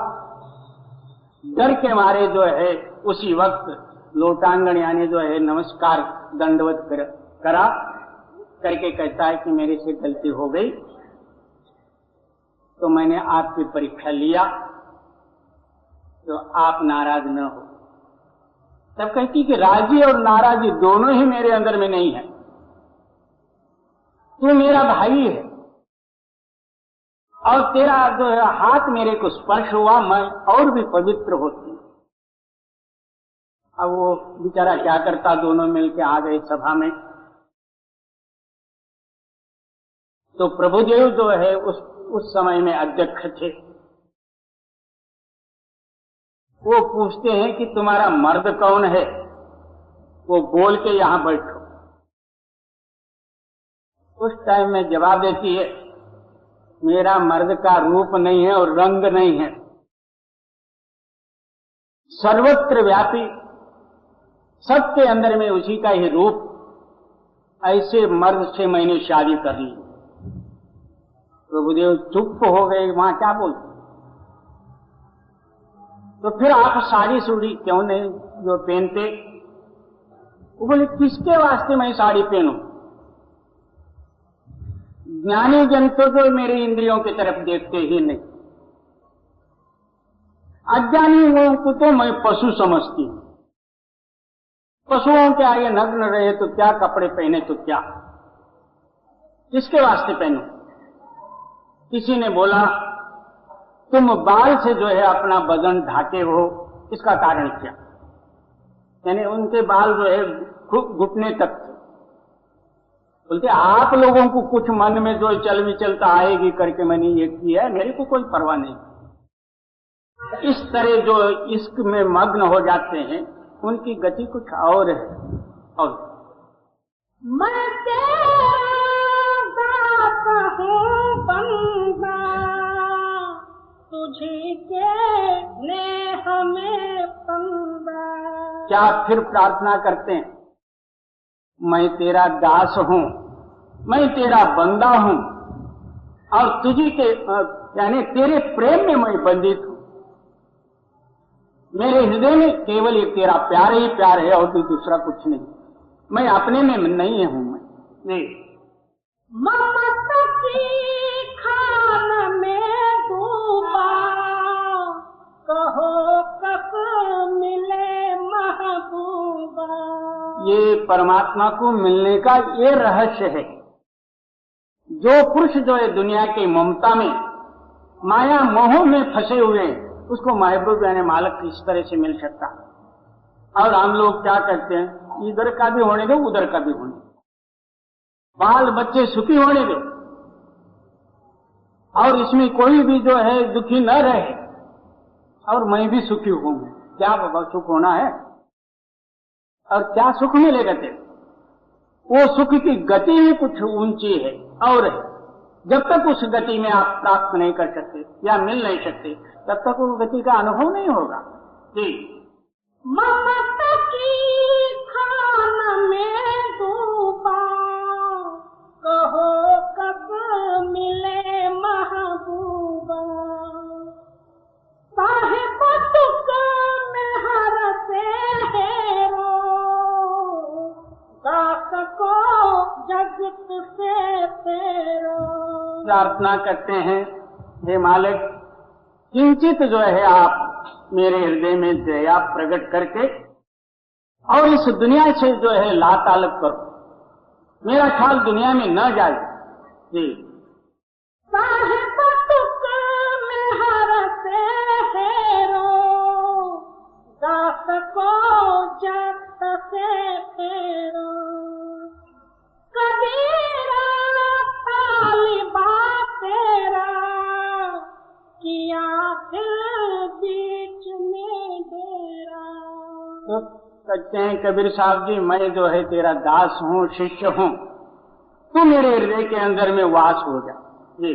डर के मारे जो है उसी वक्त लोटांगण यानी जो है नमस्कार दंडवत करा करके कहता है कि मेरे से गलती हो गई, तो मैंने आपकी परीक्षा लिया, तो आप नाराज न हो। तब कहती कि राजी और नाराजी दोनों ही मेरे अंदर में नहीं है, तू मेरा भाई है और तेरा जो है हाथ मेरे को स्पर्श हुआ, मैं और भी पवित्र होती। अब वो बेचारा क्या करता, दोनों मिलके आ गए सभा में। तो प्रभुदेव जो है उस समय में अध्यक्ष थे। वो पूछते हैं कि तुम्हारा मर्द कौन है, वो बोल के यहां बैठो। उस टाइम में जवाब देती है, मेरा मर्द का रूप नहीं है और रंग नहीं है, सर्वत्र व्यापी, सबके अंदर में उसी का ही रूप, ऐसे मर्द से मैंने शादी कर ली। प्रभुदेव चुप हो गए, वहां क्या बोलते? तो फिर आप साड़ी सूड़ी क्यों नहीं जो पहनते? वो बोले, किसके वास्ते मैं साड़ी पहनूं? ज्ञानी जन तो जो मेरे इंद्रियों की तरफ देखते ही नहीं, अज्ञानी लोगों को तो मैं पशु समझती हूं। पशुओं के आगे नग्न रहे तो क्या, कपड़े पहने तो क्या। किसके वास्ते पहनूं? किसी ने बोला तुम बाल से जो है अपना बदन ढाके हो, इसका कारण क्या? यानी उनके बाल जो है घुटने तक थे। बोलते आप लोगों को कुछ मन में जो चल विचलता आएगी करके मैंने ये किया है, मेरे को कोई परवाह नहीं। इस तरह जो इश्क में मग्न हो जाते हैं उनकी गति कुछ और है। और मैं तेरा दास हूँ बंदा, तुझे के नेह में बंदा। क्या फिर प्रार्थना करते हैं, मैं तेरा दास हूँ, मैं तेरा बंदा हूँ और तुझी के यानी तेरे प्रेम में मैं बंधित हूँ। मेरे हृदय में केवल एक तेरा प्यार ही प्यार है और कोई दूसरा कुछ नहीं। मैं अपने में नहीं हूँ। मैं ममता की खान में डूबा, कहो कब मिले महबूबा। ये परमात्मा को मिलने का ये रहस्य है। जो पुरुष जो है दुनिया की ममता में माया मोह में फंसे हुए हैं, उसको महबूब यानी मालिक किस तरह से मिल सकता? और हम लोग क्या करते हैं, इधर का भी होने दो उधर का भी होने दो, बाल बच्चे सुखी होने दो और इसमें कोई भी जो है दुखी न रहे और मैं भी सुखी हूं। क्या बाबा सुख होना है? और क्या सुख मिलेगा तेरे? वो सुख की गति ही कुछ ऊंची है और जब तक उस गति में आप प्राप्त नहीं कर सकते या मिल नहीं सकते तब तक उस गति का अनुभव नहीं होगा। जी, ममता की खान में डूबा, कहो कब मिले महबूबा। साहिब तुक में हर से हेरो, दास को जगत से तेरो। प्रार्थना करते हैं, हे मालिक किंचित जो है आप मेरे हृदय में दया प्रकट करके और इस दुनिया से जो है लाताल्लुक करो, मेरा ख्याल दुनिया में न जाए। जी, साहिब तुक में हर से हेरो, दास को जगत से तेरो। कबीरा तालिबा तेरा, किया दिल बीच में डेरा। तो कहते हैं कबीर साहब जी, मैं जो है तेरा दास हूँ, शिष्य हूँ, तू मेरे हृदय के अंदर में वास हो जा। जी,